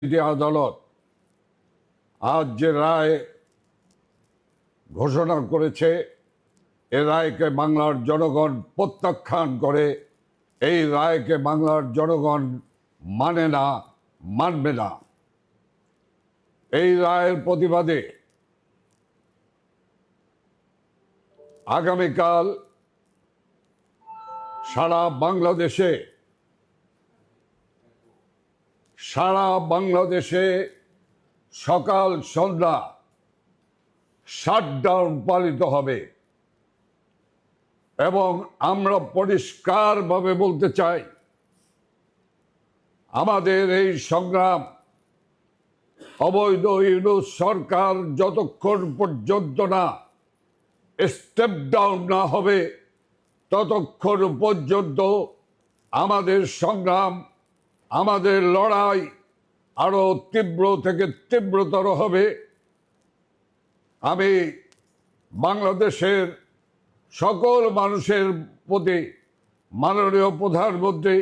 যে আদালত আজ যে রায় ঘোষণা করেছে, এ রায়কে বাংলার জনগণ প্রত্যাখ্যান করে। এই রায়কে বাংলার জনগণ মানে না, মানবে না। এই রায়ের প্রতিবাদে আগামীকাল সারা বাংলাদেশে সকাল সন্ধ্যা শাটডাউন পালিত হবে এবং আমরা পরিষ্কারভাবে বলতে চাই, আমাদের এই সংগ্রাম অবৈধ ইউনূস সরকার যতক্ষণ পর্যন্ত না স্টেপ ডাউন না হবে ততক্ষণ পর্যন্ত আমাদের সংগ্রাম, আমাদের লড়াই আরো তীব্র থেকে তীব্রতর হবে। আমি বাংলাদেশের সকল মানুষের প্রতি মাননীয় প্রধানমন্ত্রী,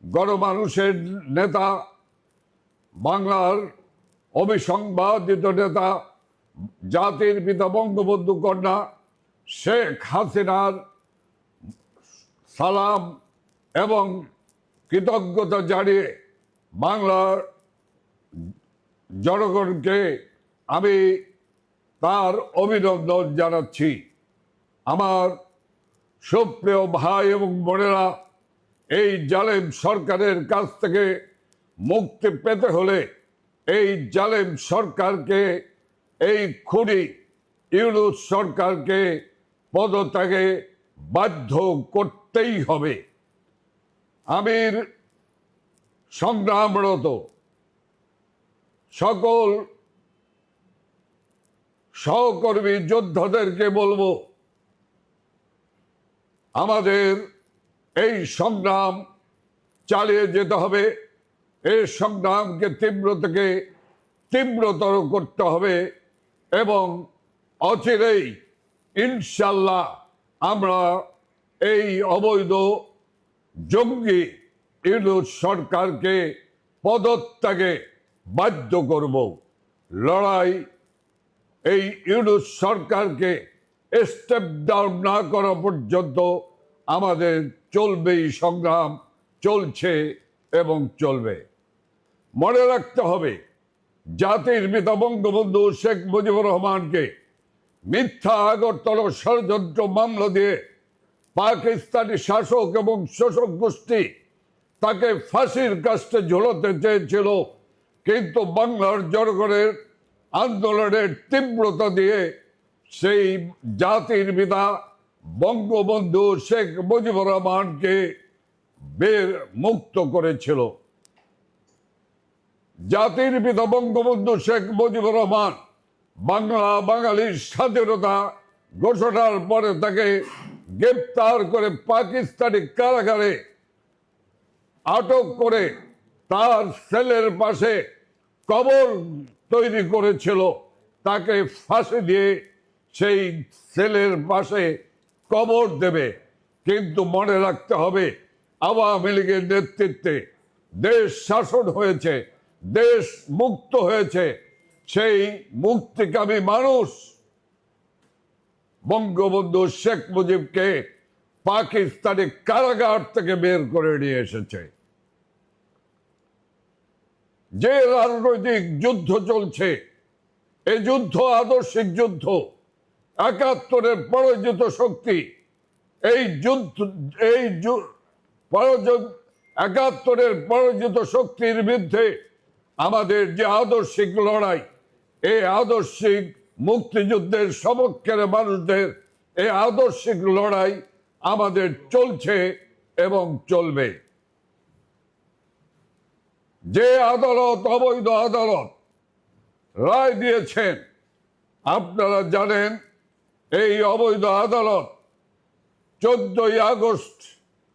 গণমানুষের নেতা, বাংলার অবিসংবাদিত নেতা, জাতির পিতা বঙ্গবন্ধু কন্যা শেখ হাসিনার সালাম এবং কৃতজ্ঞতা জানিয়ে বাংলার জনগণকে আমি তার অভিনন্দন জানাচ্ছি। আমার সুপ্রিয় ভাই এবং বোনেরা, এই জালেম সরকারের কাছ থেকে মুক্তি পেতে হলে এই জালেম সরকারকে, এই খুনি ইউনূস সরকারকে পদত্যাগে বাধ্য করতেই হবে। আমির সংগ্রামরত সকল সহকর্মী যোদ্ধাদেরকে বলবো, আমাদের এই সংগ্রাম চালিয়ে যেতে হবে। এই সংগ্রামকে তীব্র থেকে তীব্রতর করতে হবে এবং অচিরেই ইনশাল্লাহ আমরা এই অবৈধ জঙ্গি ইউনূস সরকারকে পদত্যাগে বাধ্য করব। লড়াই এই ইউনূস সরকারকে স্টেপ ডাউন না করা পর্যন্ত আমাদের চলবেই, সংগ্রাম চলছে এবং চলবে। মনে রাখতে হবে, জাতির পিতা বঙ্গবন্ধু শেখ মুজিবুর রহমানকে মিথ্যা আগরতলা ষড়যন্ত্র মামলা দিয়ে পাকিস্তানি শাসক এবং শোষক গোষ্ঠী তাকে ফাঁসির কাস্টে ঝোলাতে চেয়েছিল, কিন্তু বাংলার জনগণের আন্দোলনের তীব্রতা দিয়ে সেই জাতির পিতা বঙ্গবন্ধু শেখ মুজিবুর রহমানকে মুক্ত করেছিল। জাতির পিতা বঙ্গবন্ধু শেখ মুজিবুর রহমান বাঙালির স্বাধীনতা ঘোষণার পরে তাকে গ্রেপ্তার করে পাকিস্তানি কারাগারে আটক করে তার সেলের পাশে কবর তৈরি করেছিল। তাকে ফাঁসি দিয়ে সেই সেলের পাশে কবর দেবে। কিন্তু মনে রাখতে হবে, আওয়ামী লীগের নেতৃত্বে দেশ শাসন হয়েছে, দেশ মুক্ত হয়েছে। সেই মুক্তিকামী মানুষ বঙ্গবন্ধু শেখ মুজিবকে পাকিস্তানি কারাগার থেকে বের করে নিয়ে এসেছে। যে রাজনৈতিক যুদ্ধ চলছে, এই যুদ্ধ আদর্শিক যুদ্ধ। ৭১-এর পরাজিত শক্তি এই যুদ্ধ, ৭১-এর পরাজিত শক্তির বিরুদ্ধে আমাদের যে আদর্শিক লড়াই, এই আদর্শিক মুক্তিযুদ্ধের সপক্ষের মানুষদের এই আদর্শিক লড়াই আমাদের চলছে এবং চলবে। যে আদালত, অবৈধ আদালত রায় দিয়েছেন, আপনারা জানেন, এই অবৈধ আদালত 14ই আগস্ট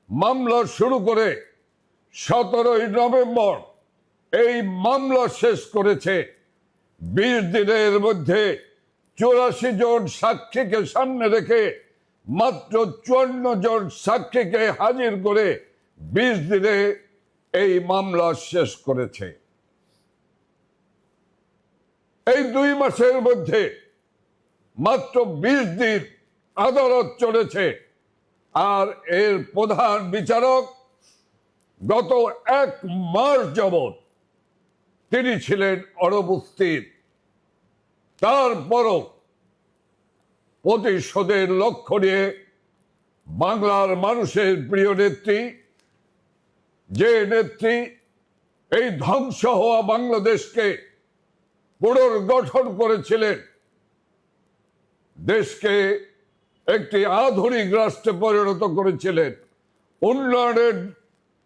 মামলা শুরু করে 17ই নভেম্বর এই মামলা শেষ করেছে। 20 দিনের মধ্যে 84 জন সাক্ষীকে সামনে রেখে মাত্র 54 জন সাক্ষীকে হাজির করে 20 দিনে এই মামলা শেষ করেছে। এই 2 মাসের মধ্যে মাত্র 20 দিন আদালত চলেছে, আর এর প্রধান বিচারক গত 1 মাস যাবৎ তিনি ছিলেন অনুপস্থিত। তারপরও প্রতিশোধের লক্ষ্য নিয়ে বাংলার মানুষের প্রিয় নেত্রী, যে নেত্রী এই ধ্বংস হওয়া বাংলাদেশকে পুনর্গঠন করেছিলেন, দেশকে একটি আধুনিক রাষ্ট্রে পরিণত করেছিলেন, উন্নয়নের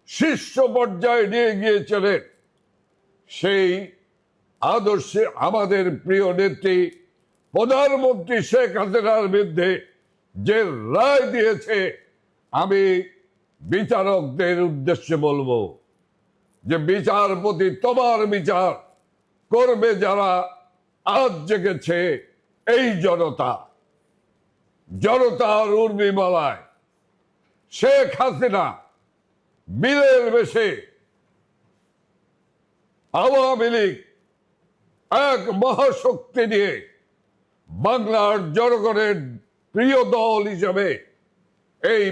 শীর্ষ পর্যায়ে নিয়ে গিয়েছিলেন, সেই আদর্শে আমাদের প্রিয় নেত্রী প্রধানমন্ত্রী শেখ হাসিনার বিরুদ্ধে যে রায় দিয়েছে, আমি বিচারকদের উদ্দেশ্যে বলবো যে বিচারপতি তোমার বিচার করবে যারা আজ জেগেছে এই জনতা, জনতার উর্মিমালায় শেখ হাসিনা বীরের বেশে আওয়ামী লীগ এক মহাশক্তি নিয়ে বাংলার জনগণের প্রিয় দল হিসেবে এই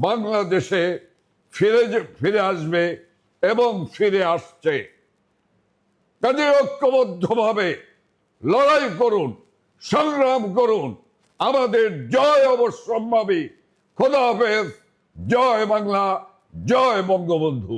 বাংলাদেশে ফিরে আসবে এবং ফিরে আসছে। কাজে ঐক্যবদ্ধভাবে লড়াই করুন, সংগ্রাম করুন। আমাদের জয় অবশ্যম্ভাবী। খোদা হাফেজ। জয় বাংলা, জয় বঙ্গবন্ধু।